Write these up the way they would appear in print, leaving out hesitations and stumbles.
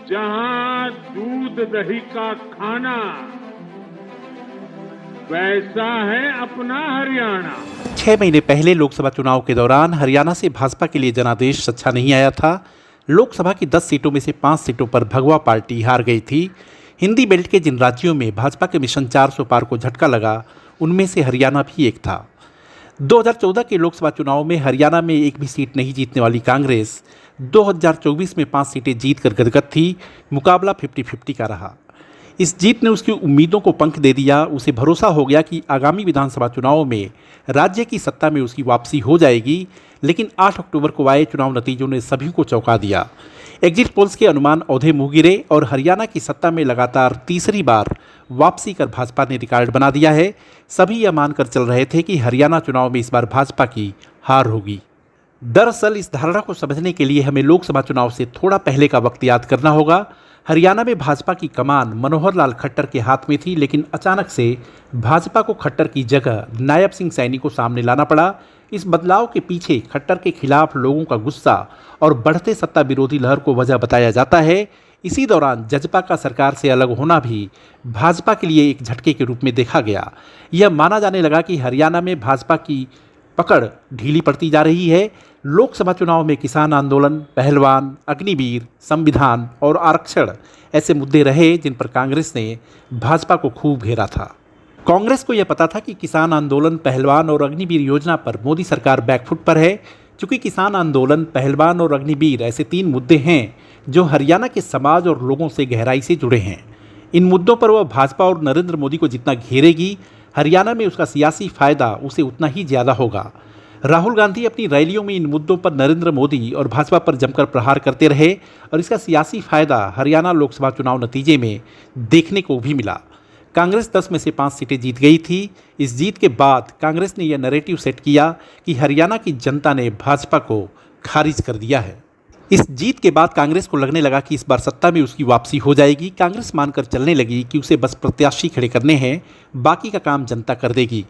जहां दूध दही का खाना, वैसा है अपना हरियाणा। 6 महीने पहले लोकसभा चुनाव के दौरान हरियाणा से भाजपा के लिए जनादेश अच्छा नहीं आया था। लोकसभा की 10 सीटों में से 5 सीटों पर भगवा पार्टी हार गई थी। हिंदी बेल्ट के जिन राज्यों में भाजपा के मिशन 400 पार को झटका लगा, उनमें से हरियाणा भी एक था। 2014 के लोकसभा चुनाव में हरियाणा में एक भी सीट नहीं जीतने वाली कांग्रेस 2024 में 5 सीटें जीतकर गदगद थी। मुकाबला 50-50 का रहा। इस जीत ने उसकी उम्मीदों को पंख दे दिया। उसे भरोसा हो गया कि आगामी विधानसभा चुनाव में राज्य की सत्ता में उसकी वापसी हो जाएगी। लेकिन 8 अक्टूबर को आए चुनाव नतीजों ने सभी को चौंका दिया। एग्जिट पोल्स के अनुमान औंधे मुँह गिरे और हरियाणा की सत्ता में लगातार तीसरी बार वापसी कर भाजपा ने रिकॉर्ड बना दिया है। सभी यह मानकर चल रहे थे कि हरियाणा चुनाव में इस बार भाजपा की हार होगी। दरअसल इस धारणा को समझने के लिए हमें लोकसभा चुनाव से थोड़ा पहले का वक्त याद करना होगा। हरियाणा में भाजपा की कमान मनोहर लाल खट्टर के हाथ में थी, लेकिन अचानक से भाजपा को खट्टर की जगह नायब सिंह सैनी को सामने लाना पड़ा। इस बदलाव के पीछे खट्टर के खिलाफ लोगों का गुस्सा और बढ़ते सत्ता विरोधी लहर को वजह बताया जाता है। इसी दौरान जजपा का सरकार से अलग होना भी भाजपा के लिए एक झटके के रूप में देखा गया। यह माना जाने लगा कि हरियाणा में भाजपा की पकड़ ढीली पड़ती जा रही है। लोकसभा चुनाव में किसान आंदोलन, पहलवान, अग्निवीर, संविधान और आरक्षण ऐसे मुद्दे रहे जिन पर कांग्रेस ने भाजपा को खूब घेरा था। कांग्रेस को यह पता था कि किसान आंदोलन, पहलवान और अग्निवीर योजना पर मोदी सरकार बैकफुट पर है। चूंकि किसान आंदोलन, पहलवान और अग्निवीर ऐसे 3 मुद्दे हैं जो हरियाणा के समाज और लोगों से गहराई से जुड़े हैं। इन मुद्दों पर वह भाजपा और नरेंद्र मोदी को जितना घेरेगी, हरियाणा में उसका सियासी फायदा उसे उतना ही ज़्यादा होगा। राहुल गांधी अपनी रैलियों में इन मुद्दों पर नरेंद्र मोदी और भाजपा पर जमकर प्रहार करते रहे और इसका सियासी फायदा हरियाणा लोकसभा चुनाव नतीजे में देखने को भी मिला। कांग्रेस 10 में से 5 सीटें जीत गई थी। इस जीत के बाद कांग्रेस ने यह नैरेटिव सेट किया कि हरियाणा की जनता ने भाजपा को खारिज कर दिया है। इस जीत के बाद कांग्रेस को लगने लगा कि इस बार सत्ता में उसकी वापसी हो जाएगी। कांग्रेस मानकर चलने लगी कि उसे बस प्रत्याशी खड़े करने हैं, बाकी का काम जनता कर देगी।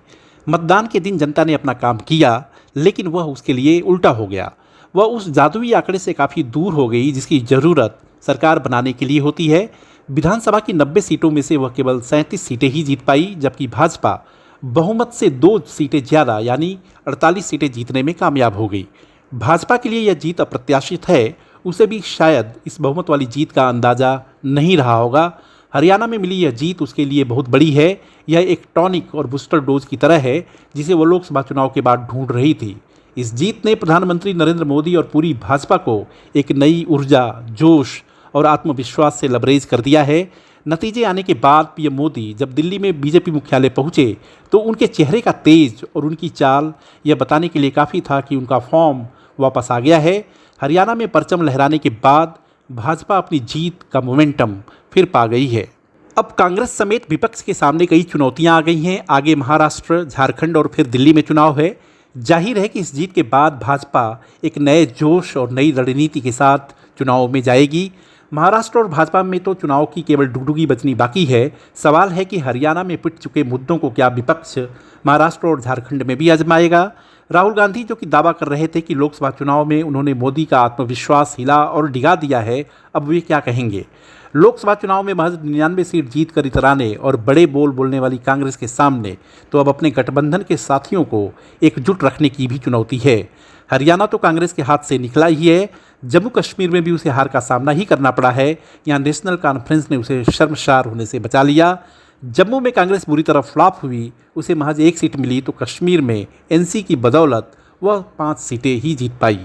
मतदान के दिन जनता ने अपना काम किया, लेकिन वह उसके लिए उल्टा हो गया। वह उस जादुई आंकड़े से काफ़ी दूर हो गई जिसकी ज़रूरत सरकार बनाने के लिए होती है। विधानसभा की 90 सीटों में से वह केवल 37 सीटें ही जीत पाई, जबकि भाजपा बहुमत से 2 सीटें ज़्यादा यानी 48 सीटें जीतने में कामयाब हो गई। भाजपा के लिए यह जीत अप्रत्याशित है। उसे भी शायद इस बहुमत वाली जीत का अंदाज़ा नहीं रहा होगा। हरियाणा में मिली यह जीत उसके लिए बहुत बड़ी है। यह एक टॉनिक और बूस्टर डोज की तरह है जिसे वो लोकसभा चुनाव के बाद ढूंढ रही थी। इस जीत ने प्रधानमंत्री नरेंद्र मोदी और पूरी भाजपा को एक नई ऊर्जा, जोश और आत्मविश्वास से लबरेज कर दिया है। नतीजे आने के बाद पीएम मोदी जब दिल्ली में बीजेपी मुख्यालय पहुंचे तो उनके चेहरे का तेज और उनकी चाल यह बताने के लिए काफ़ी था कि उनका फॉर्म वापस आ गया है। हरियाणा में परचम लहराने के बाद भाजपा अपनी जीत का मोमेंटम फिर पा गई है। अब कांग्रेस समेत विपक्ष के सामने कई चुनौतियां आ गई हैं। आगे महाराष्ट्र, झारखंड और फिर दिल्ली में चुनाव है। जाहिर है कि इस जीत के बाद भाजपा एक नए जोश और नई रणनीति के साथ चुनाव में जाएगी। महाराष्ट्र और भाजपा में तो चुनाव की केवल डुगडुगी बचनी बाकी है। सवाल है कि हरियाणा में पिट चुके मुद्दों को क्या विपक्ष महाराष्ट्र और झारखंड में भी आजमाएगा। राहुल गांधी जो कि दावा कर रहे थे कि लोकसभा चुनाव में उन्होंने मोदी का आत्मविश्वास हिला और डिगा दिया है, अब वे क्या कहेंगे। लोकसभा चुनाव में महज 99 सीट जीत कर इतराने और बड़े बोल बोलने वाली कांग्रेस के सामने तो अब अपने गठबंधन के साथियों को एकजुट रखने की भी चुनौती है। हरियाणा तो कांग्रेस के हाथ से निकला ही है। जम्मू कश्मीर में भी उसे हार का सामना ही करना पड़ा है। यहाँ नेशनल कॉन्फ्रेंस ने उसे शर्मसार होने से बचा लिया। जम्मू में कांग्रेस बुरी तरह फ्लॉप हुई, उसे महज 1 सीट मिली, तो कश्मीर में एनसी की बदौलत वह 5 सीटें ही जीत पाई।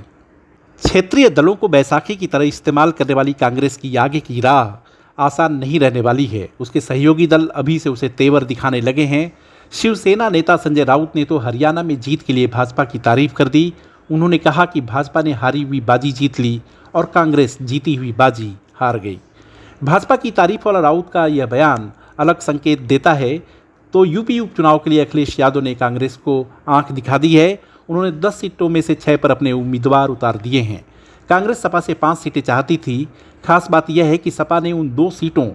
क्षेत्रीय दलों को बैसाखी की तरह इस्तेमाल करने वाली कांग्रेस की आगे की राह आसान नहीं रहने वाली है। उसके सहयोगी दल अभी से उसे तेवर दिखाने लगे हैं। शिवसेना नेता संजय राउत ने तो हरियाणा में जीत के लिए भाजपा की तारीफ कर दी। उन्होंने कहा कि भाजपा ने हारी हुई बाजी जीत ली और कांग्रेस जीती हुई बाजी हार गई। भाजपा की तारीफ वाला राउत का यह बयान अलग संकेत देता है। तो यूपी उपचुनाव के लिए अखिलेश यादव ने कांग्रेस को आंख दिखा दी है। उन्होंने 10 सीटों में से 6 पर अपने उम्मीदवार उतार दिए हैं। कांग्रेस सपा से 5 सीटें चाहती थी। खास बात यह है कि सपा ने उन 2 सीटों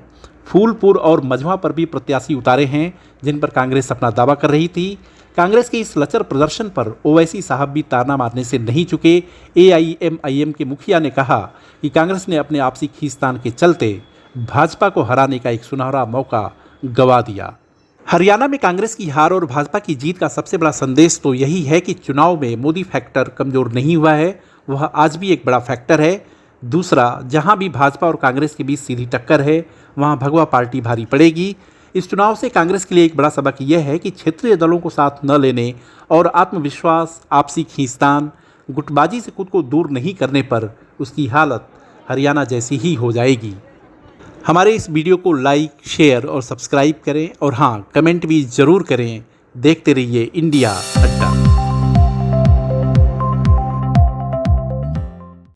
फूलपुर और मझवा पर भी प्रत्याशी उतारे हैं जिन पर कांग्रेस अपना दावा कर रही थी। कांग्रेस के इस लचर प्रदर्शन पर ओवैसी साहब भी ताना मारने से नहीं चुके। AIMIM के मुखिया ने कहा कि कांग्रेस ने अपने आपसी खींचतान के चलते भाजपा को हराने का एक सुनहरा मौका गंवा दिया। हरियाणा में कांग्रेस की हार और भाजपा की जीत का सबसे बड़ा संदेश तो यही है कि चुनाव में मोदी फैक्टर कमजोर नहीं हुआ है, वह आज भी एक बड़ा फैक्टर है। दूसरा, जहां भी भाजपा और कांग्रेस के बीच सीधी टक्कर है, वहां भगवा पार्टी भारी पड़ेगी। इस चुनाव से कांग्रेस के लिए एक बड़ा सबक यह है कि क्षेत्रीय दलों को साथ न लेने और आत्मविश्वास, आपसी खींचतान, गुटबाजी से खुद को दूर नहीं करने पर उसकी हालत हरियाणा जैसी ही हो जाएगी। हमारे इस वीडियो को लाइक, शेयर और सब्सक्राइब करें और हाँ, कमेंट भी ज़रूर करें। देखते रहिए इंडिया अड्डा।